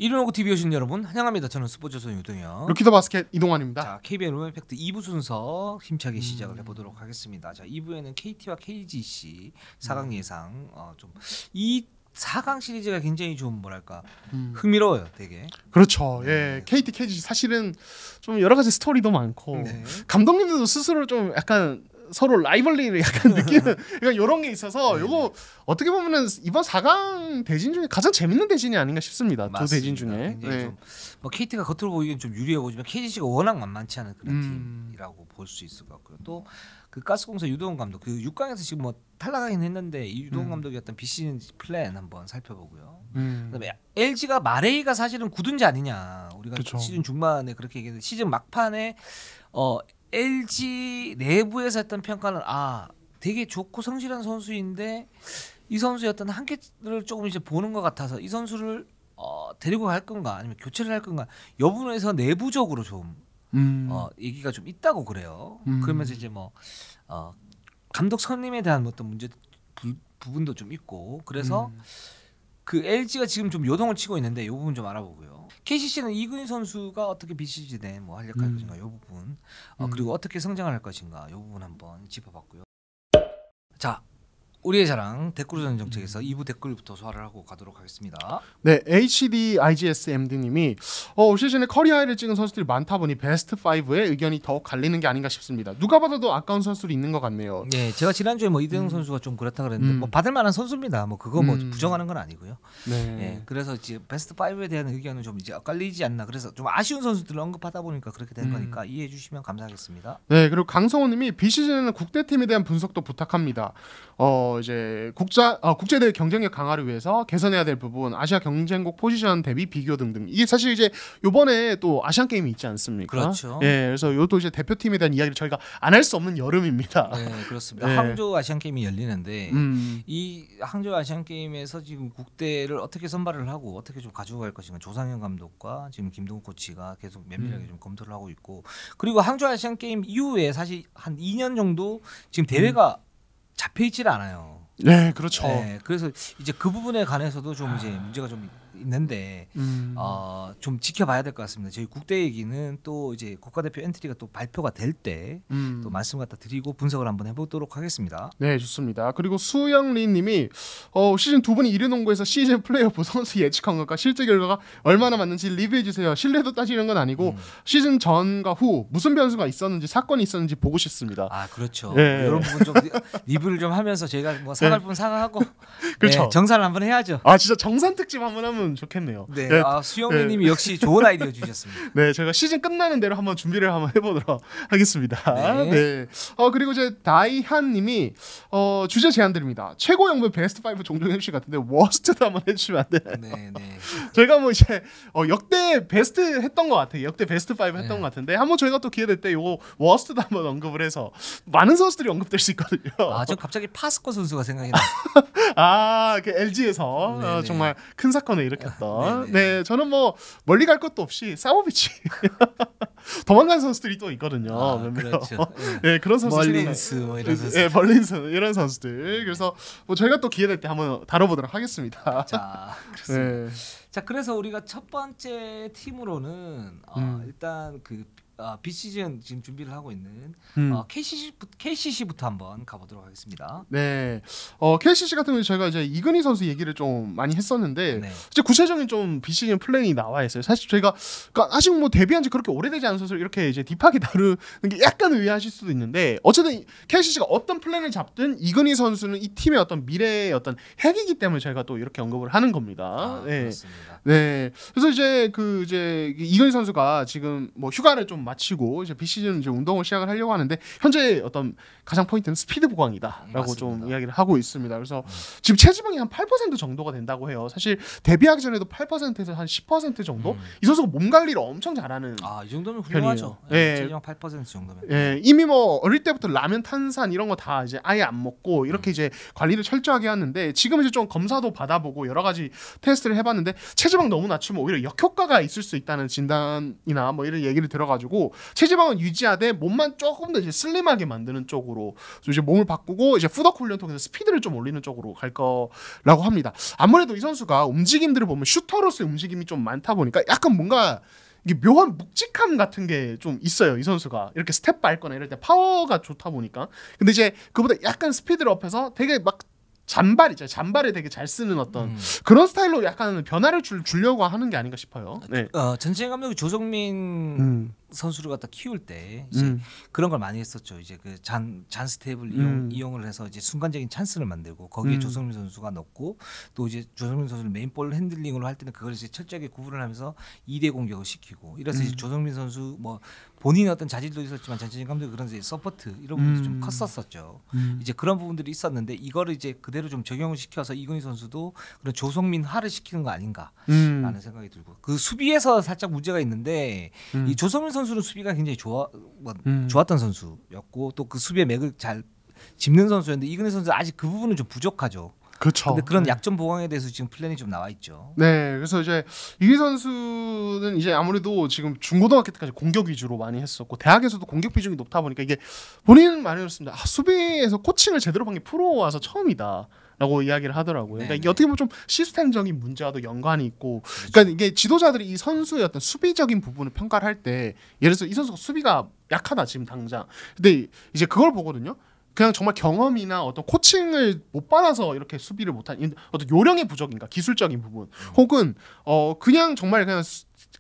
이른오고 TV 오신 여러분 환영합니다. 저는 스포츠조선 유동현, 루키더 바스켓 이동환입니다. 자, KBL 롤팩트 2부 순서 힘차게 시작을 해보도록 하겠습니다. 자, 2부에는 KT와 KGC 4강 예상. 이 4강 시리즈가 굉장히 좀 뭐랄까 흥미로워요, 되게. 그렇죠. 예, KT, KGC 사실은 좀 여러 가지 스토리도 많고 감독님들도 스스로 좀 약간 서로 라이벌리를 약간 느끼는 그러니까 이런 게 있어서 이거 어떻게 보면은 이번 4강 대진 중에 가장 재밌는 대진이 아닌가 싶습니다. 맞습니다. 두 대진 중에. 굉장히 좀 뭐 KT가 겉으로 보기엔 좀 유리해 보이지만 KGC가 워낙 만만치 않은 그런 팀이라고 볼 수 있을 것 같고요. 또 그 가스공사 유동훈 감독 그 6강에서 지금 뭐 탈락하긴 했는데 이 유동훈 감독의 어떤 비시즌 플랜 한번 살펴보고요. 그다음에 LG가 마레이가 사실은 굳은지 아니냐 우리가 그쵸. 시즌 중반에 그렇게 얘기했는데 시즌 막판에 LG 내부에서 했던 평가는 되게 좋고 성실한 선수인데 이 선수의 어떤 한계를 조금 이제 보는 것 같아서 이 선수를 데리고 갈 건가 아니면 교체를 할 건가 이 부분에서 내부적으로 좀 얘기가 좀 있다고 그래요. 그러면서 이제 뭐 감독 선임에 대한 어떤 문제 부분도 좀 있고 그래서 그 LG가 지금 좀 요동을 치고 있는데 이 부분 좀 알아보고요. KCC는 이근희 선수가 어떻게 비시즌에 뭐 활약할 것인가 이 부분 그리고 어떻게 성장을 할 것인가 이 부분 한번 짚어봤고요. 자, 우리의 자랑 댓글전 정책에서 2부 댓글부터 소화를 하고 가도록 하겠습니다. 네, HD IGS MD님이 올 시즌에 커리어 하이를 찍은 선수들이 많다 보니 베스트 5의 의견이 더욱 갈리는 게 아닌가 싶습니다. 누가 봐도 아까운 선수들이 있는 것 같네요. 네, 제가 지난주에 뭐 이대영 선수가 좀 그렇다 그랬는데 뭐 받을 만한 선수입니다. 뭐 그거 뭐 부정하는 건 아니고요. 네. 그래서 이제 베스트 5에 대한 의견은 좀 이제 엇갈리지 않나. 그래서 좀 아쉬운 선수들을 언급하다 보니까 그렇게 된 거니까 이해해 주시면 감사하겠습니다. 네, 그리고 강성호님이 비시즌에는 국대팀에 대한 분석도 부탁합니다. 이제 국제대회 경쟁력 강화를 위해서 개선해야 될 부분, 아시아 경쟁국 포지션 대비 비교 등등. 이게 사실 이제 이번에 또 아시안 게임이 있지 않습니까? 그렇죠. 예, 그래서 이것도 이제 대표팀에 대한 이야기를 저희가 안 할 수 없는 여름입니다. 네, 그렇습니다. 네. 항저우 아시안 게임이 열리는데 이 항저우 아시안 게임에서 지금 국대를 어떻게 선발을 하고 어떻게 좀 가지고 갈 것인가 조상현 감독과 지금 김동욱 코치가 계속 면밀하게 좀 검토를 하고 있고 그리고 항저우 아시안 게임 이후에 사실 한 2년 정도 지금 대회가 잡혀 있질 않아요. 네, 그렇죠. 네, 그래서 이제 그 부분에 관해서도 좀 이제 문제가 좀 있는데 좀 지켜봐야 될 것 같습니다. 저희 국대 얘기는 또 이제 국가대표 엔트리가 또 발표가 될 때 또 말씀 갖다 드리고 분석을 한번 해보도록 하겠습니다. 네, 좋습니다. 그리고 수영리님이 시즌 두 분이 이르농구에서 시즌 플레이오프 선수 예측한 것과 실제 결과가 얼마나 맞는지 리뷰해 주세요. 신뢰도 따지는 건 아니고 시즌 전과 후 무슨 변수가 있었는지 사건이 있었는지 보고 싶습니다. 그렇죠. 네. 이런 부분 좀 리뷰를 좀 하면서 저희가 뭐 사갈 분 사과하고 그렇죠. 네, 정산을 한번 해야죠. 진짜 정산 특집 한번 하면 좋겠네요. 네, 네. 수영리님이 역시 좋은 아이디어 주셨습니다. 네, 제가 시즌 끝나는 대로 한번 준비를 한번 해보도록 하겠습니다. 네. 네. 그리고 이제 다이한님이 주제 제안 드립니다. 최고 영분 베스트 5 종종 MC 같은데 워스트도 한번 해주시면 안 되나요? 네, 네. 저희가 뭐 이제 역대 베스트 했던 것 같아요. 역대 베스트 5 했던 것 같은데 한번 저희가 또 기회 될 때 요 워스트도 한번 언급을 해서 많은 선수들이 언급될 수 있거든요. 저 갑자기 파스코 선수가 생각이 나요. 그 LG에서 네네. 정말 큰 사건을 일으켰던. 네네. 네, 저는 뭐 멀리 갈 것도 없이 사보비치 도망간 선수들이 또 있거든요. 그렇죠. 네, 그런 선수 멀린스 뭐 이런 선수. 네, 멀린스 이런 선수들. 그래서 뭐 저희가 또 기회 될 때 한번 다뤄보도록 하겠습니다. 자, 그렇습니다. 네. 자, 그래서 우리가 첫 번째 팀으로는 일단 그 비시즌 지금 준비를 하고 있는 KCC부터 한번 가보도록 하겠습니다. 네, KCC 같은 경우 저희가 이제 이근희 선수 얘기를 좀 많이 했었는데 네. 이제 구체적인 좀 비시즌 플랜이 나와 있어요. 사실 저희가 그러니까 아직 뭐 데뷔한지 그렇게 오래되지 않은 선수를 이렇게 이제 딥하게 다루는 게 약간 의아하실 수도 있는데 어쨌든 KCC가 어떤 플랜을 잡든 이근희 선수는 이 팀의 어떤 미래의 어떤 핵이기 때문에 저희가 또 이렇게 언급을 하는 겁니다. 네. 그렇습니다. 네, 그래서 이제 이근희 선수가 지금 뭐 휴가를 좀 마치고 이제 비시즌 이제 운동을 시작을 하려고 하는데 현재 어떤 가장 포인트는 스피드 보강이다라고 맞습니다. 좀 이야기를 하고 있습니다. 그래서 지금 체지방이 한 8% 정도가 된다고 해요. 사실 데뷔하기 전에도 8%에서 한 10% 정도. 이 선수가 몸 관리를 엄청 잘하는. 이 정도면 훌륭하죠. 네. 체중 8% 정도면. 예, 이미 뭐 어릴 때부터 라면, 탄산 이런 거 다 이제 아예 안 먹고 이렇게 이제 관리를 철저하게 하는데 지금 이제 좀 검사도 받아보고 여러 가지 테스트를 해봤는데 체지방 너무 낮추면 오히려 역효과가 있을 수 있다는 진단이나 뭐 이런 얘기를 들어가지고 체지방은 유지하되 몸만 조금 더 이제 슬림하게 만드는 쪽으로 이제 몸을 바꾸고 이제 푸드 훈련 통해서 스피드를 좀 올리는 쪽으로 갈 거라고 합니다. 아무래도 이 선수가 움직임들을 보면 슈터로서의 움직임이 좀 많다 보니까 약간 뭔가 이게 묘한 묵직함 같은 게 좀 있어요. 이 선수가 이렇게 스텝 밟거나 이럴 때 파워가 좋다 보니까. 근데 이제 그보다 약간 스피드를 업해서 되게 막 잔발에 되게 잘 쓰는 어떤 그런 스타일로 약간 변화를 주려고 하는 게 아닌가 싶어요. 네. 전지현 감독이 조성민 선수를 갖다 키울 때 이제 그런 걸 많이 했었죠. 이제 그 잔 스텝을 이용을 해서 이제 순간적인 찬스를 만들고 거기에 조성민 선수가 넣고 또 이제 조성민 선수를 메인볼 핸들링으로 할 때는 그걸 이제 철저하게 구분을 하면서 2대 공격을 시키고 이래서 이제 조성민 선수 뭐 본인의 어떤 자질도 있었지만 전지현 감독이 그런 이제 서포트 이런 부분도 좀 컸었었죠. 이제 그런 부분들이 있었는데 이거를 이제 그대로 좀 적용을 시켜서 이근희 선수도 그런 조성민화를 시키는 거 아닌가라는 생각이 들고 그 수비에서 살짝 문제가 있는데 이 조성민 선수는 수비가 굉장히 좋았던 선수였고 또 그 수비의 맥을 잘 짚는 선수였는데 이근희 선수 아직 그 부분은 좀 부족하죠. 그렇죠. 근데 그런 약점 보강에 대해서 지금 플랜이 좀 나와 있죠. 네, 그래서 이제 이기 선수는 이제 아무래도 지금 중고등학교 때까지 공격 위주로 많이 했었고 대학에서도 공격 비중이 높다 보니까 이게 본인 말이었습니다. 수비에서 코칭을 제대로 받은 게 프로 와서 처음이다. 라고 이야기를 하더라고요. 그러니까 이게 어떻게 보면 좀 시스템적인 문제와도 연관이 있고, 그러니까 이게 지도자들이 이 선수의 어떤 수비적인 부분을 평가를 할 때, 예를 들어서 이 선수가 수비가 약하다 지금 당장. 근데 이제 그걸 보거든요. 그냥 정말 경험이나 어떤 코칭을 못 받아서 이렇게 수비를 못한 어떤 요령의 부족인가 기술적인 부분, 혹은 그냥 정말 그냥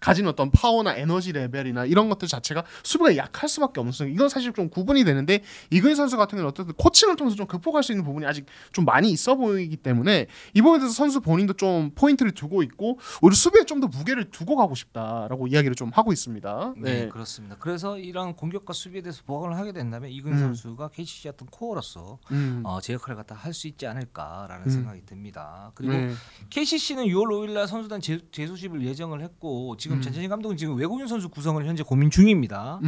가진 어떤 파워나 에너지 레벨이나 이런 것들 자체가 수비가 약할 수밖에 없는 이건 사실 좀 구분이 되는데 이근희 선수 같은 경우는 어쨌든 코칭을 통해서 좀 극복할 수 있는 부분이 아직 좀 많이 있어 보이기 때문에 이 부분에 대해서 선수 본인도 좀 포인트를 두고 있고 오히려 수비에 좀 더 무게를 두고 가고 싶다라고 이야기를 좀 하고 있습니다. 네, 그렇습니다. 그래서 이런 공격과 수비에 대해서 보강을 하게 된다면 이근희 선수가 KCC 어떤 코어로서 제 역할을 갖다 할 수 있지 않을까라는 생각이 듭니다. 그리고 KCC는 6월 5일날 선수단 재소집을 예정을 했고 지금 전재진 감독은 지금 외국인 선수 구성을 현재 고민 중입니다.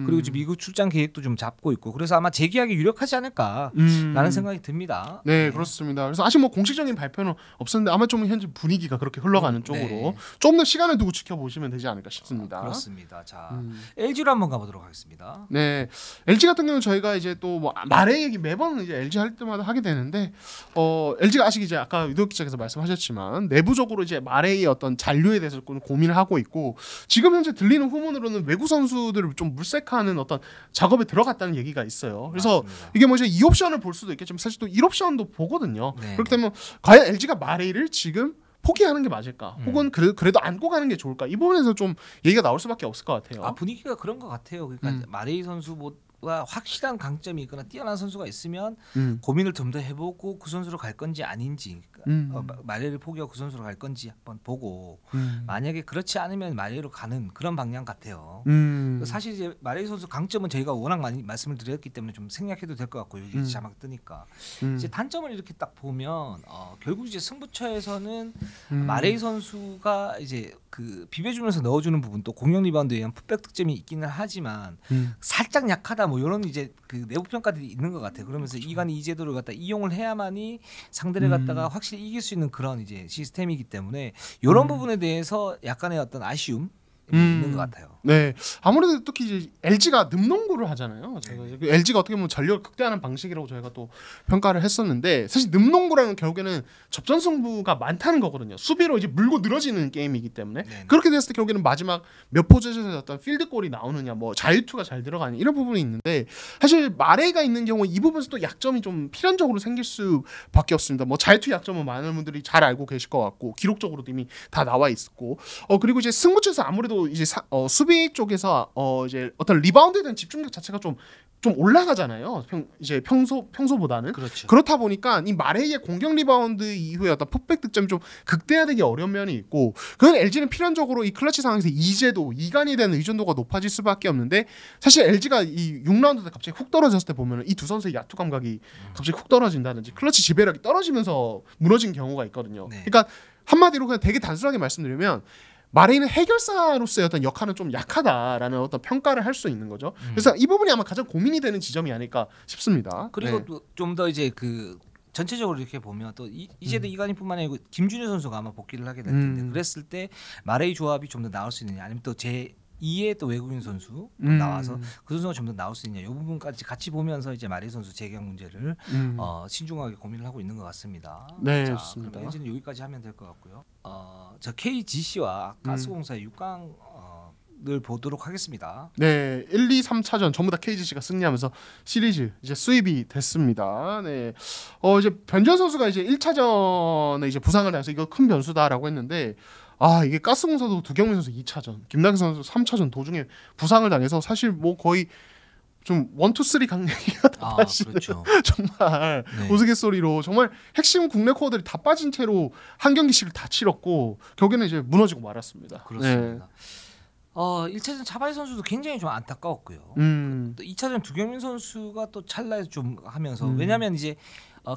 그리고 지금 미국 출장 계획도 좀 잡고 있고 그래서 아마 재계약이 유력하지 않을까라는 생각이 듭니다. 네, 그렇습니다. 그래서 아직 뭐 공식적인 발표는 없었는데 아마 좀 현재 분위기가 그렇게 흘러가는 쪽으로 좀 더 시간을 두고 지켜보시면 되지 않을까 싶습니다. 그렇습니다. 자, LG로 한번 가보도록 하겠습니다. 네, LG 같은 경우는 저희가 이제 또 뭐 말의 얘기 매번 이제 LG 할 때마다 하게 되는데 LG가 아직 이제 아까 유도 기자께서 말씀하셨지만 내부적으로 이제 말의 어떤 잔류에 대해서 고민을 하고 있고 지금 현재 들리는 후문으로는 외국 선수들을 좀 물색하는 어떤 작업에 들어갔다는 얘기가 있어요. 그래서 맞습니다. 이게 뭐 이제 2옵션을 볼 수도 있겠지만 사실 또 1옵션도 보거든요. 네. 그렇기 때문에 과연 LG가 마레이를 지금 포기하는 게 맞을까? 혹은 그래도 안고 가는 게 좋을까? 이 부분에서 좀 얘기가 나올 수밖에 없을 것 같아요. 분위기가 그런 것 같아요. 그러니까 마레이 선수가 확실한 강점이 있거나 뛰어난 선수가 있으면 고민을 좀 더 해보고 그 선수로 갈 건지 아닌지 마레이를 포기하고 그 선수로 갈 건지 한번 보고 만약에 그렇지 않으면 마레이로 가는 그런 방향 같아요. 사실 이제 마레이 선수 강점은 저희가 워낙 많이 말씀을 드렸기 때문에 좀 생략해도 될 것 같고 여기 자막 뜨니까 이제 단점을 이렇게 딱 보면 결국 이제 승부처에서는 마레이 선수가 이제 그 비벼주면서 넣어주는 부분 또 공격 리바운드에 의한 풋백 득점이 있기는 하지만 살짝 약하다 뭐 이런 이제 그 내부 평가들이 있는 것 같아요. 그러면서 이간이 이 제도를 갖다 이용을 해야만이 상대를 갖다가 확실히 이길 수 있는 그런 이제 시스템이기 때문에 이런 부분에 대해서 약간의 어떤 아쉬움 있는 것 같아요. 네, 아무래도 특히 이제 LG가 늠농구를 하잖아요. 제가 LG가 어떻게 보면 전력을 극대화하는 방식이라고 저희가 또 평가를 했었는데 사실 늠농구라는 결국에는 접전 승부가 많다는 거거든요. 수비로 이제 물고 늘어지는 게임이기 때문에 그렇게 됐을 때 결국에는 마지막 몇 포지션에서 어떤 필드골이 나오느냐, 뭐 자유투가 잘 들어가느냐 이런 부분이 있는데 사실 마레이가 있는 경우 이 부분에서 또 약점이 좀 필연적으로 생길 수밖에 없습니다. 뭐 자유투 약점은 많은 분들이 잘 알고 계실 것 같고 기록적으로도 이미 다 나와 있었고 그리고 이제 승부처에서 아무래도 이제 수비 쪽에서 이제 어떤 리바운드에 대한 집중력 자체가 좀 올라가잖아요. 이제 평소보다는 그렇죠. 그렇다 보니까 이 마레이의 공격 리바운드 이후에 어떤 풋백 득점이 좀 극대화되기 어려운 면이 있고 그건 LG는 필연적으로 이 클러치 상황에서 이제도 이간이 되는 의존도가 높아질 수밖에 없는데 사실 LG가 이 6라운드 때 갑자기 훅 떨어졌을 때 보면 이 두 선수의 야투 감각이 갑자기 훅 떨어진다든지 클러치 지배력이 떨어지면서 무너진 경우가 있거든요. 그러니까 한마디로 그냥 되게 단순하게 말씀드리면 마레이는 해결사로서의 어떤 역할은 좀 약하다라는 어떤 평가를 할 수 있는 거죠. 그래서 이 부분이 아마 가장 고민이 되는 지점이 아닐까 싶습니다. 그리고 좀 더 이제 그 전체적으로 이렇게 보면 또 이제도 이관희뿐만 아니고 김준효 선수가 아마 복귀를 하게 될 텐데 그랬을 때 마레이 조합이 좀 더 나올 수 있느냐, 아니면 또 제 2의 또 외국인 선수 또 나와서 그 선수가 좀 더 나올 수 있냐, 이 부분까지 같이 보면서 이제 마레이 선수 재계약 문제를 신중하게 고민을 하고 있는 것 같습니다. 네, 자, 좋습니다. 그럼 LG는 여기까지 하면 될 것 같고요. 저 KGC와 가스공사의 6강 을 보도록 하겠습니다. 네, 1, 2, 3차전 전부 다 KGC가 승리하면서 시리즈 이제 수입이 됐습니다. 네, 이제 변준 선수가 이제 1차전에 이제 부상을 당해서 이거 큰 변수다라고 했는데, 이게 가스공사도 두경민 선수 2차전, 김낙현 선수 3차전 도중에 부상을 당해서 사실 뭐 거의 좀 1, 2, 3 강냉이가 다 빠지는 그렇죠. 정말 우스갯소리로 정말 핵심 국내 코어들이 다 빠진 채로 한 경기씩을 다 치렀고 결국에는 이제 무너지고 말았습니다. 그렇습니다. 1차전 차바이 선수도 굉장히 좀 안타까웠고요. 또 2차전 두경민 선수가 또 찰나에 좀 하면서 왜냐하면 이제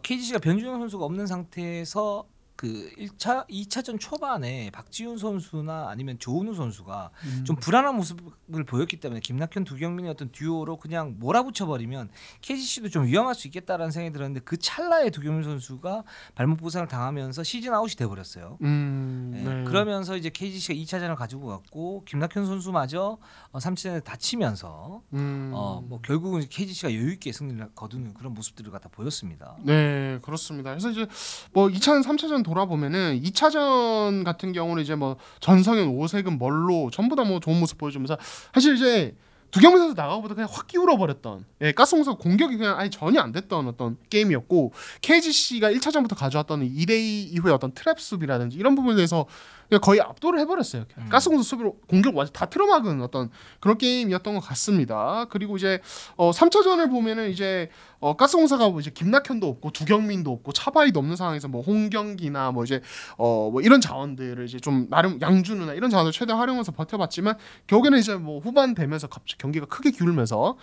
KGC가 변준영 선수가 없는 상태에서 그 2차전 초반에 박지훈 선수나 아니면 조은우 선수가 좀 불안한 모습을 보였기 때문에 김낙현 두경민의 어떤 듀오로 그냥 몰아붙여 버리면 KGC도 좀 위험할 수 있겠다라는 생각이 들었는데 그 찰나에 두경민 선수가 발목 부상을 당하면서 시즌 아웃이 돼 버렸어요. 네. 그러면서 이제 KGC가 2차전을 가지고 갔고 김낙현 선수마저 3차전에 다치면서 뭐 결국은 KGC가 여유 있게 승리를 거두는 그런 모습들을 갖다 보였습니다. 네, 그렇습니다. 그래서 이제 뭐 2차전, 3차전 돌아보면은 2차전 같은 경우는 이제 뭐 전성현, 오세근, 멀로 전부 다 뭐 좋은 모습 보여주면서 사실 이제 두경민 선수 나가고보다 그냥 확 기울어 버렸던, 가스공사 공격이 그냥 아예 전혀 안 됐던 어떤 게임이었고, KGC가 1차전부터 가져왔던 2대2 이후의 어떤 트랩 수비라든지 이런 부분에 대해서 그냥 거의 압도를 해버렸어요. 가스공사 수비로 공격 완전 다 틀어막은 어떤 그런 게임이었던 것 같습니다. 그리고 이제 3차전을 보면은 이제 가스공사가 뭐 이제 김낙현도 없고 두경민도 없고 차바이도 없는 상황에서 뭐 홍경기나 뭐 이제 뭐 이런 자원들을 이제 좀 나름 양준우나 이런 자원을 최대한 활용해서 버텨봤지만 결국에는 이제 뭐 후반 되면서 갑자기 경기가 크게 기울면서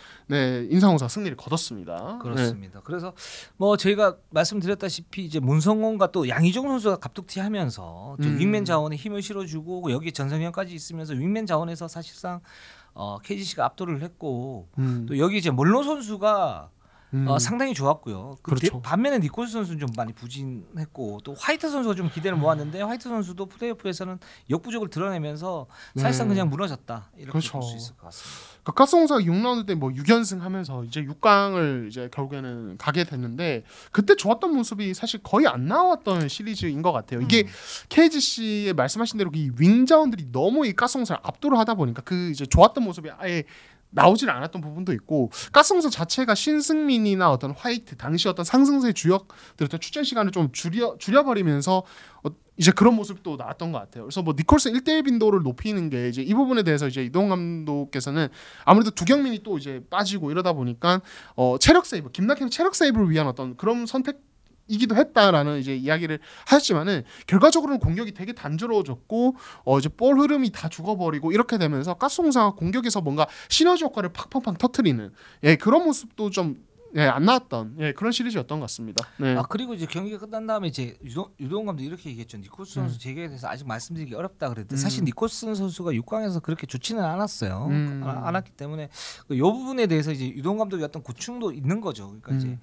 인상공사 승리를 거뒀습니다. 그렇습니다. 그래서 뭐 저희가 말씀드렸다시피 이제 문성곤과 또 양희종 선수가 갑툭튀하면서 윙맨 자원에 힘을 실어주고 여기 전성현까지 있으면서 윙맨 자원에서 사실상 KGC가 압도를 했고 또 여기 이제 몰로 선수가 상당히 좋았고요. 그렇죠. 반면에 니콜스 선수는 좀 많이 부진했고 또 화이트 선수가 좀 기대를 모았는데 화이트 선수도 플레이오프에서는 역부족을 드러내면서 사실상 그냥 무너졌다 이렇게 그렇죠. 볼 수 있을 것 같습니다. 가스공사가 6라운드 때 뭐 6연승 하면서 이제 6강을 이제 결국에는 가게 됐는데 그때 좋았던 모습이 사실 거의 안 나왔던 시리즈인 것 같아요. 이게 KGC의 말씀하신 대로 이 윙 자원들이 너무 이 가스공사를 압도를 하다 보니까 그 이제 좋았던 모습이 아예 나오질 않았던 부분도 있고, 가스공사 자체가 신승민이나 어떤 화이트 당시 어떤 상승세 주역들 어떤 출전 시간을 좀 줄여버리면서 이제 그런 모습도 나왔던 것 같아요. 그래서 뭐 니콜스 1대1 빈도를 높이는 게 이제 이 부분에 대해서 이제 이동 감독께서는 아무래도 두경민이 또 이제 빠지고 이러다 보니까 체력 세이브, 김낙현 체력 세이브를 위한 어떤 그런 선택이기도 했다라는 이제 이야기를 하셨지만은 결과적으로는 공격이 되게 단조로워졌고 이제 볼 흐름이 다 죽어버리고 이렇게 되면서 가스공사가 공격에서 뭔가 시너지 효과를 팍팍팍 터트리는 그런 모습도 좀 안 나왔던 그런 시리즈였던 것 같습니다. 네. 그리고 이제 경기가 끝난 다음에 이제 유동 감독이 이렇게 얘기했죠. 니콜스 선수 재계에 대해서 아직 말씀드리기 어렵다 그랬는데 사실 니콜스 선수가 6강에서 그렇게 좋지는 않았어요. 않았기 때문에 이 부분에 대해서 이제 유동 감독이 어떤 고충도 있는 거죠. 그러니까 이제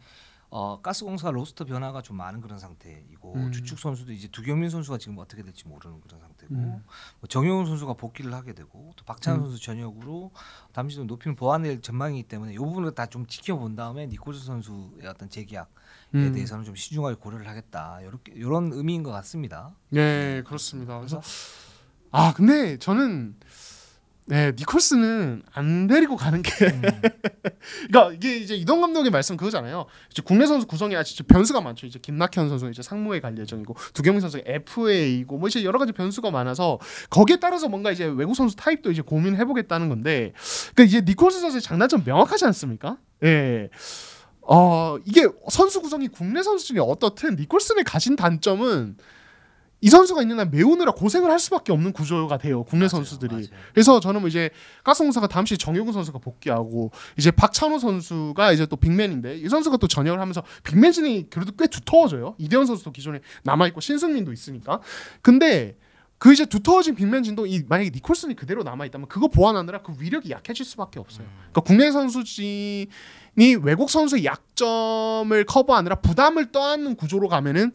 가스공사 로스터 변화가 좀 많은 그런 상태이고 주축 선수도 이제 두경민 선수가 지금 어떻게 될지 모르는 그런 상태고 뭐 정용훈 선수가 복귀를 하게 되고 또 박찬호 선수 전역으로 담시도 높이는 보완될 전망이기 때문에 이 부분을 다 좀 지켜본 다음에 니콜스 선수의 어떤 재계약에 대해서는 좀 신중하게 고려를 하겠다 이런 의미인 것 같습니다. 네, 그렇습니다. 그래서 근데 저는 니콜스는 안 데리고 가는 게 그러니까 이게 이제 이동 감독의 말씀 그거잖아요. 이제 국내 선수 구성이 아직 변수가 많죠. 이제 김낙현 선수 이제 상무에 갈 예정이고 두경민 선수 FA이고 뭐 이제 여러 가지 변수가 많아서 거기에 따라서 뭔가 이제 외국 선수 타입도 이제 고민해 보겠다는 건데, 그러니까 이제 니콜스 선수의 장단점 명확하지 않습니까? 이게 선수 구성이 국내 선수 중에 어떻든 니콜슨이 가진 단점은 이 선수가 있는 한 메우느라 고생을 할 수밖에 없는 구조가 돼요, 국내 선수들이. 맞아요. 그래서 저는 뭐 이제 가스공사가 다음 시즌 정효근 선수가 복귀하고 이제 박찬호 선수가 이제 또 빅맨인데 이 선수가 또 전역을 하면서 빅맨진이 그래도 꽤 두터워져요. 이대현 선수도 기존에 남아 있고 신승민도 있으니까. 근데 그 이제 두터워진 빅맨 진도 만약에 니콜슨이 그대로 남아 있다면 그거 보완하느라 그 위력이 약해질 수밖에 없어요. 그러니까 국내 선수진이 외국 선수의 약점을 커버하느라 부담을 떠안는 구조로 가면은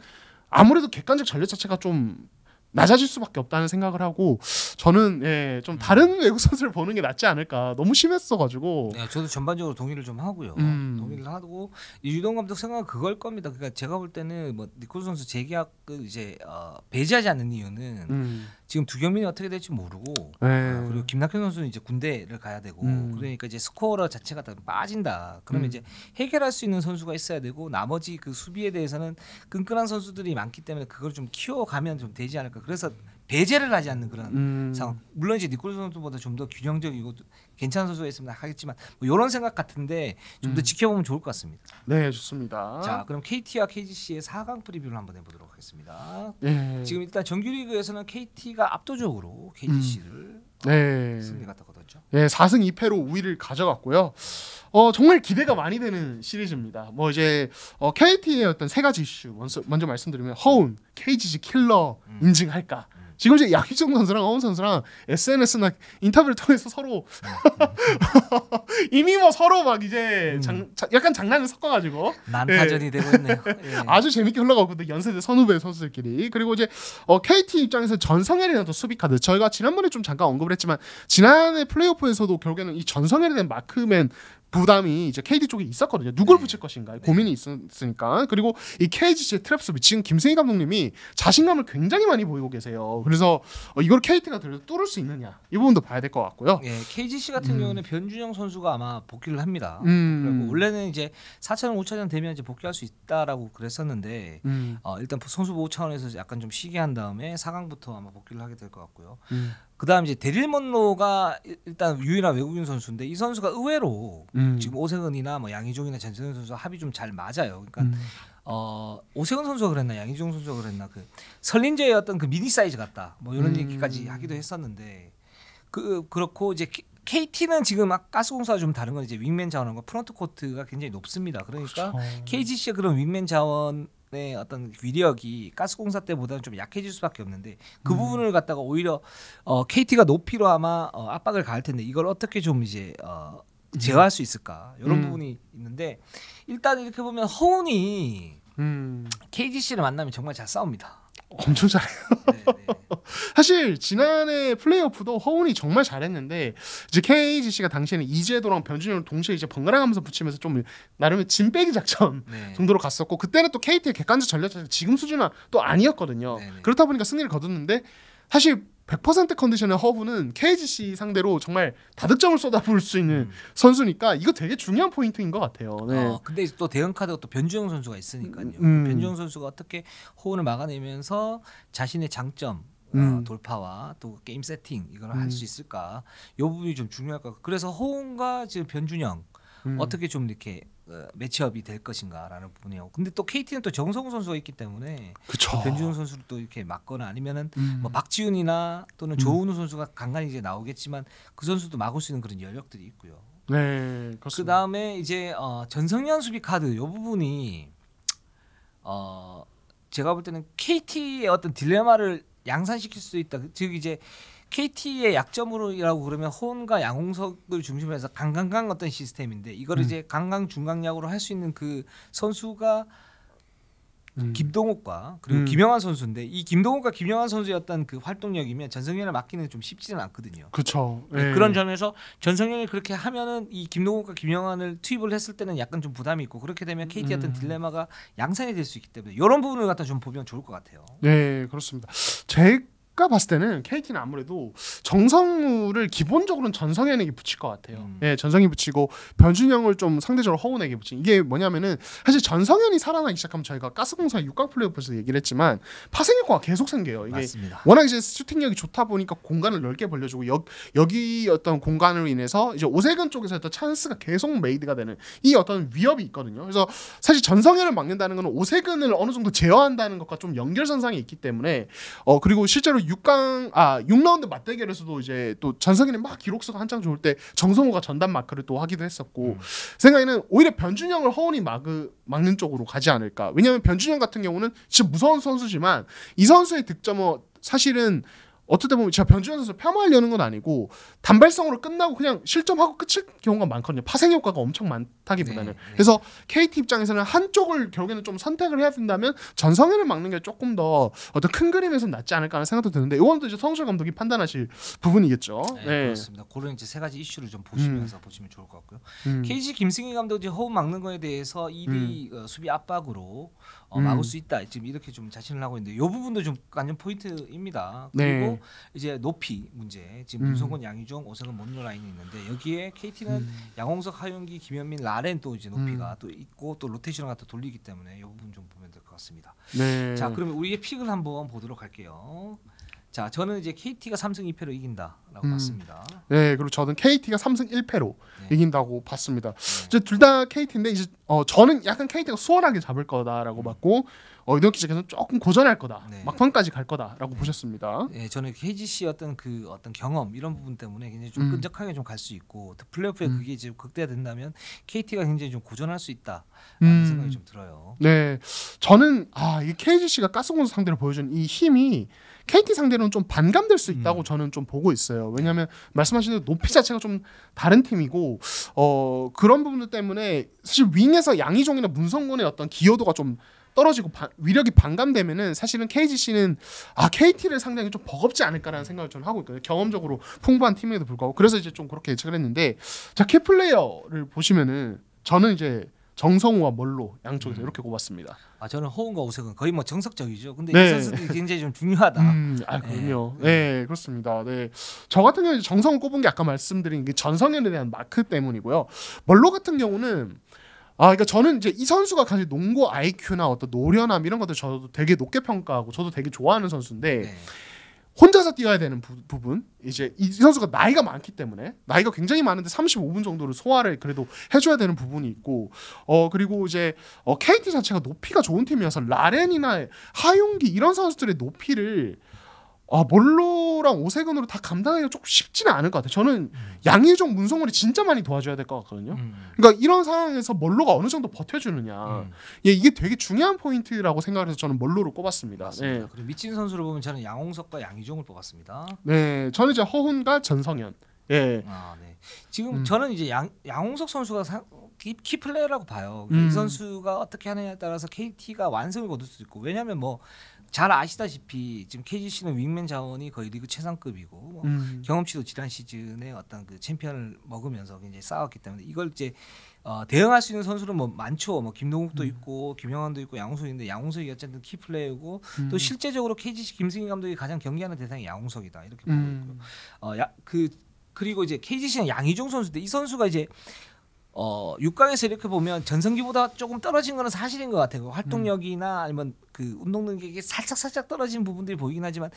아무래도 객관적 전력 자체가 좀 낮아질 수밖에 없다는 생각을 하고 저는 좀 다른 외국 선수를 보는 게 낫지 않을까. 너무 심했어가지고. 네, 저도 전반적으로 동의를 좀 하고요. 동의를 하고 유동 감독 생각은 그걸 겁니다. 그러니까 제가 볼 때는 뭐 니콜 선수 재계약을 이제 배제하지 않는 이유는 지금 두경민이 어떻게 될지 모르고 그리고 김낙현 선수는 이제 군대를 가야 되고 그러니까 이제 스코어러 자체가 다 빠진다. 그러면 이제 해결할 수 있는 선수가 있어야 되고 나머지 그 수비에 대해서는 끈끈한 선수들이 많기 때문에 그걸 좀 키워가면 좀 되지 않을까. 그래서 배제를 하지 않는 그런 상황. 물론 이제 니콜 선수보다 좀 더 균형적이고 괜찮은 선수가 있으면 하겠지만 뭐 이런 생각 같은데 좀 더 지켜보면 좋을 것 같습니다. 네, 좋습니다. 자, 그럼 KT와 KGC의 4강 프리뷰를 한번 해보도록 하겠습니다. 지금 일단 정규리그에서는 KT가 압도적으로 KGC를 승리 갖다 거뒀죠. 네, 4승 2패로 우위를 가져갔고요. 정말 기대가 많이 되는 시리즈입니다. 뭐 이제 KT의 어떤 세 가지 이슈 먼저 말씀드리면 허운, KGC 킬러 인증할까? 지금 이제 양희종 선수랑 허운 선수랑 SNS나 인터뷰를 통해서 서로 이미 뭐 서로 막 이제 약간 장난을 섞어가지고 난타전이 되고 있네요. 아주 재밌게 흘러가거든요. 연세대 선후배 선수들끼리. 그리고 이제 KT 입장에서 전성현에 대한 수비 카드 저희가 지난번에 좀 잠깐 언급을 했지만 지난해 플레이오프에서도 결국에는 이 전성현에 대한 마크맨 부담이 이제 KT 쪽에 있었거든요. 누굴 붙일 것인가 고민이 있었으니까. 그리고 이 KGC의 트랩 수비 지금 김승희 감독님이 자신감을 굉장히 많이 보이고 계세요. 그래서 이걸 KT가 뚫을 수 있느냐 이 부분도 봐야 될 것 같고요. 예, KGC 같은 경우는 변준영 선수가 아마 복귀를 합니다. 그리고 원래는 이제 4차전 5차전 되면 이제 복귀할 수 있다라고 그랬었는데 일단 선수 보호 차원에서 약간 좀 쉬게 한 다음에 4강부터 아마 복귀를 하게 될 것 같고요. 그다음 이제 데릴 먼로가 일단 유일한 외국인 선수인데 이 선수가 의외로 지금 오세근이나 뭐 양희종이나 전성현 선수 합이 좀 잘 맞아요. 그러니까 오세근 선수가 그랬나 양희종 선수가 그랬나 그 설린저의 어떤 그 미니 사이즈 같다. 뭐 이런 얘기까지 하기도 했었는데 그렇고 이제 KT는 지금 가스공사가 좀 다른 건 이제 윙맨 자원과 프런트 코트가 굉장히 높습니다. 그러니까 그렇죠. KGC의 그런 윙맨 자원의 어떤 위력이 가스공사 때보다는 좀 약해질 수밖에 없는데 그 부분을 갖다가 오히려 KT가 높이로 아마 압박을 가할 텐데 이걸 어떻게 좀 이제 제어할 수 있을까 이런 부분이 있는데 일단 이렇게 보면 허운이 KGC를 만나면 정말 잘 싸웁니다. 엄청 잘해요. 사실 지난해 플레이오프도 허운이 정말 잘했는데 이제 KGC가 당시에는 이재도랑 변준영을 동시에 이제 번갈아가면서 붙이면서 좀 나름의 진빼기 작전 정도로 갔었고 그때는 또 KT의 객관적 전력 자체가 지금 수준은 또 아니었거든요. 그렇다 보니까 승리를 거뒀는데 사실 100% 컨디션의 허브는 KGC 상대로 정말 다득점을 쏟아부을 수 있는 선수니까 이거 되게 중요한 포인트인 것 같아요. 네. 근데 또 대응 카드가 또 변주영 선수가 있으니까요. 변주영 선수가 어떻게 호흡을 막아내면서 자신의 장점 돌파와 또 게임 세팅 이걸 할 수 있을까? 이 부분이 좀 중요할 것 같고 그래서 호흡과 지금 변준영 어떻게 좀 이렇게 매치업이 될 것인가라는 부분이요. 근데 또 KT는 또 정성우 선수가 있기 때문에 변준영 선수를 또 이렇게 막거나 아니면은 뭐 박지훈이나 또는 조은우 선수가 간간히 이제 나오겠지만 그 선수도 막을 수 있는 그런 여력들이 있고요. 네, 그렇습니다. 그 다음에 이제 전성현 수비 카드 이 부분이 제가 볼 때는 KT의 어떤 딜레마를 양산시킬 수 있다. 즉 이제 KT의 약점으로라고 그러면 호은과 양홍석을 중심으로 해서 강강강 어떤 시스템인데 이걸 이제 강강 중강약으로 할 수 있는 그 선수가 김동욱과 그리고 김영환 선수인데 이 김동욱과 김영환 선수의 어떤 그 활동력이면 전성현을 막기는 좀 쉽지는 않거든요. 그렇죠. 그런 점에서 전성현이 그렇게 하면은 이 김동욱과 김영환을 투입을 했을 때는 약간 좀 부담이 있고 그렇게 되면 KT의 어떤 딜레마가 양산이 될 수 있기 때문에 이런 부분을 갖다 좀 보면 좋을 것 같아요. 네, 그렇습니다. 제가 봤을 때는 KT는 아무래도 정성우를 기본적으로는 전성현에게 붙일 것 같아요. 네, 전성이 붙이고 변준영을 좀 상대적으로 허운에게 붙인 이게 뭐냐면은 사실 전성현이 살아나기 시작하면 저희가 가스공사 6강 플레이오프에서 얘기를 했지만 파생 효과가 계속 생겨요. 이게 맞습니다. 워낙 이제 슈팅력이 좋다 보니까 공간을 넓게 벌려주고 여기 어떤 공간으로 인해서 이제 오세근 쪽에서 어떤 찬스가 계속 메이드가 되는 이 어떤 위협이 있거든요. 그래서 사실 전성현을 막는다는 건 오세근을 어느 정도 제어한다는 것과 좀 연결선상에 있기 때문에 그리고 실제로 6라운드 맞대결에서도 이제 또 전성현이 막 기록수가 한창 좋을 때 정성우가 전담 마크를 또 하기도 했었고 생각에는 오히려 변준영을 허운이 막는 쪽으로 가지 않을까. 왜냐하면 변준영 같은 경우는 진짜 무서운 선수지만 이 선수의 득점은 사실은 어떻게 보면 제가 변준현 선수 폄하하려는 건 아니고 단발성으로 끝나고 그냥 실점하고 끝일 경우가 많거든요. 파생 효과가 엄청 많다기보다는. 네. 그래서 KT 입장에서는 한쪽을 결국에는 좀 선택을 해야 된다면 전성현을 막는 게 조금 더 어떤 큰 그림에서 낫지 않을까 하는 생각도 드는데 이건 또 이제 성실 감독이 판단하실 부분이겠죠. 네, 네. 그렇습니다. 그런 이제 세 가지 이슈를 좀 보시면서 보시면 좋을 것 같고요. KG 김승희 감독이 호흡 막는 거에 대해서 1위 수비 압박으로 막을 수 있다. 지금 이렇게 좀 자신을 하고 있는데 이 부분도 좀 완전 포인트입니다. 그리고 네. 이제 높이 문제. 지금 문성곤, 양희종, 오세근 몸로 라인이 있는데 여기에 KT는 양홍석, 하윤기, 김현민, 라렌 또 이제 높이가 또 있고 또 로테이션을 갖다 돌리기 때문에 이 부분 좀 보면 될 것 같습니다. 네. 자, 그러면 우리의 픽을 한번 보도록 할게요. 자, 저는 이제 KT가 3승 2패로 이긴다라고 봤습니다. 네, 그리고 저는 KT가 3승 1패로 네. 이긴다고 봤습니다. 네. 이제 둘 다 KT인데 이제 저는 약간 KT가 수월하게 잡을 거다라고 봤고 이동 기자께서는 조금 고전할 거다. 네. 막판까지 갈 거다라고 보셨습니다. 네, 저는 KGC 어떤 경험 이런 부분 때문에 굉장히 좀 끈적하게 좀 갈 수 있고 또 플레이오프에 그게 이제 극대화된다면 KT가 굉장히 좀 고전할 수 있다라는 생각이 좀 들어요. 네, 저는 이 KGC가 가스공사 상대로 보여준 이 힘이 KT 상대로는 좀 반감될 수 있다고 저는 좀 보고 있어요. 왜냐하면 말씀하신 대로 높이 자체가 좀 다른 팀이고 그런 부분들 때문에 사실 윙에서 양희종이나 문성곤의 어떤 기여도가 좀 떨어지고 위력이 반감되면은 사실은 KGC는 KT를 상당히 좀 버겁지 않을까라는 생각을 저는 하고 있거든요. 경험적으로 풍부한 팀에도 불구하고 그래서 이제 좀 그렇게 예측을 했는데 자 키플레이어를 보시면은 저는 이제 정성우와 멀로 양쪽에서 이렇게 꼽았습니다. 저는 허운과 오색은 거의 뭐 정석적이죠. 근데 네. 이 선수들이 굉장히 좀 중요하다. 그럼요. 네, 그렇습니다. 네, 저 같은 경우는 정성우 꼽은 게 아까 말씀드린 게 전성현에 대한 마크 때문이고요. 멀로 같은 경우는 그러니까 저는 이제 이 선수가 가진 농구 IQ나 어떤 노련함 이런 것들 저도 되게 높게 평가하고 저도 되게 좋아하는 선수인데 네. 혼자서 뛰어야 되는 부분 이제 이 선수가 나이가 많기 때문에 나이가 굉장히 많은데 35분 정도를 소화를 그래도 해줘야 되는 부분이 있고 그리고 이제 KT 자체가 높이가 좋은 팀이어서 라렌이나 하윤기 이런 선수들의 높이를 몰로랑 오세근으로 다 감당하기가 조금 쉽지는 않을 것 같아요. 저는 양희종, 문성곤이 진짜 많이 도와줘야 될 것 같거든요. 그러니까 이런 상황에서 멀로가 어느 정도 버텨주느냐 이게 되게 중요한 포인트라고 생각해서 저는 멀로를 꼽았습니다. 맞습니다. 네. 그리고 미친 선수를 보면 저는 양홍석과 양희종을 뽑았습니다. 네, 저는 이제 허훈과 전성현. 예. 네. 지금 저는 이제 양홍석 선수가 키 플레이어라고 봐요. 이 선수가 어떻게 하느냐에 따라서 KT가 완승을 거둘 수도 있고 왜냐하면 뭐 잘 아시다시피 지금 KGC는 윙맨 자원이 거의 리그 최상급이고 경험치도 지난 시즌에 어떤 그 챔피언을 먹으면서 굉장히 쌓았기 때문에 이걸 이제 대응할 수 있는 선수는 뭐 많죠. 뭐 김동욱도 있고 김영환도 있고 양홍석인데 양홍석이 어쨌든 키 플레이어고 또 실제적으로 KGC 김승희 감독이 가장 경기하는 대상이 양홍석이다 이렇게 보고 있고요. 그리고 이제 KGC는 양희종 선수인데 이 선수가 이제 6강에서 이렇게 보면 전성기보다 조금 떨어진 거는 사실인 것 같아요. 활동력이나 아니면 그 운동 능력이 살짝 떨어진 부분들이 보이긴 하지만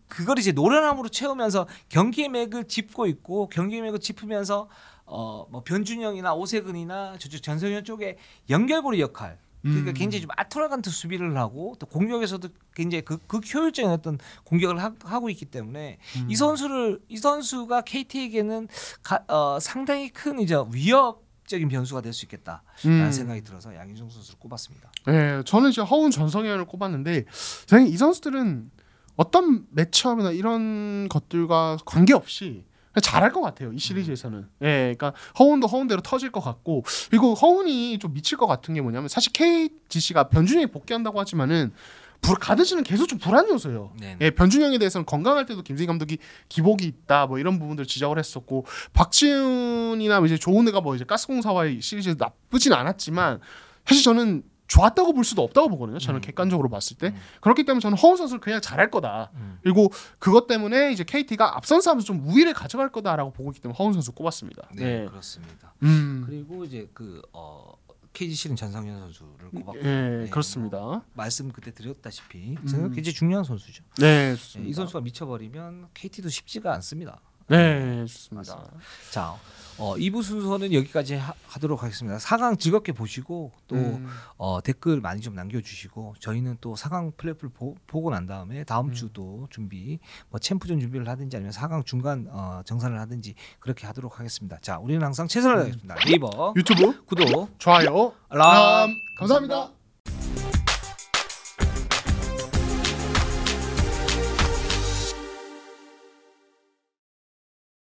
그걸 이제 노련함으로 채우면서 경기의 맥을 짚고 있고 경기의 맥을 짚으면서 뭐 변준영이나 오세근이나 저쪽 전성현 쪽에 연결고리 역할 그러니까 굉장히 좀 아토라간트 수비를 하고 또 공격에서도 굉장히 극효율적인 어떤 공격을 하고 있기 때문에 이 선수가 KT에게는 상당히 큰 이제 위협적인 변수가 될 수 있겠다라는 생각이 들어서 양희종 선수를 꼽았습니다. 네, 저는 이제 허훈 전성현을 꼽았는데 저는 이 선수들은 어떤 매치업이나 이런 것들과 관계없이 잘할 것 같아요. 이 시리즈에서는. 예, 그러니까 허훈도 허훈대로 터질 것 같고 그리고 허훈이 좀 미칠 것 같은 게 뭐냐면 사실 KGC가 변준영이 복귀한다고 하지만은 가드지는 계속 좀 불안 요소예요. 예, 변준영에 대해서는 건강할 때도 김승희 감독이 기복이 있다 뭐 이런 부분들 지적을 했었고 박지훈이나 이제 조은혜가 뭐 이제 가스공사와의 시리즈 나쁘진 않았지만 사실 저는 좋았다고 볼 수도 없다고 보거든요. 저는 객관적으로 봤을 때 그렇기 때문에 저는 허훈 선수를 그냥 잘할 거다. 그리고 그것 때문에 이제 KT가 앞선 싸움에서 좀 우위를 가져갈 거다라고 보고 있기 때문에 허훈 선수 꼽았습니다. 네, 그렇습니다. 그리고 이제 KGC는 전성현 선수를 꼽았고, 네, 그렇습니다. 말씀 그때 드렸다시피 굉장히 중요한 선수죠. 네, 좋습니다. 이 선수가 미쳐버리면 KT도 쉽지가 않습니다. 네, 좋습니다. 맞습니다. 자, 2부 순서는 여기까지 하도록 하겠습니다. 4강 즐겁게 보시고 또 댓글 많이 좀 남겨주시고 저희는 또 4강 플레이오프를 보고 난 다음에 다음 주도 준비 뭐 챔프전 준비를 하든지 아니면 4강 중간 정산을 하든지 그렇게 하도록 하겠습니다. 자, 우리는 항상 최선을 다하겠습니다. 네이버 유튜브 구독 좋아요 알람 감사합니다.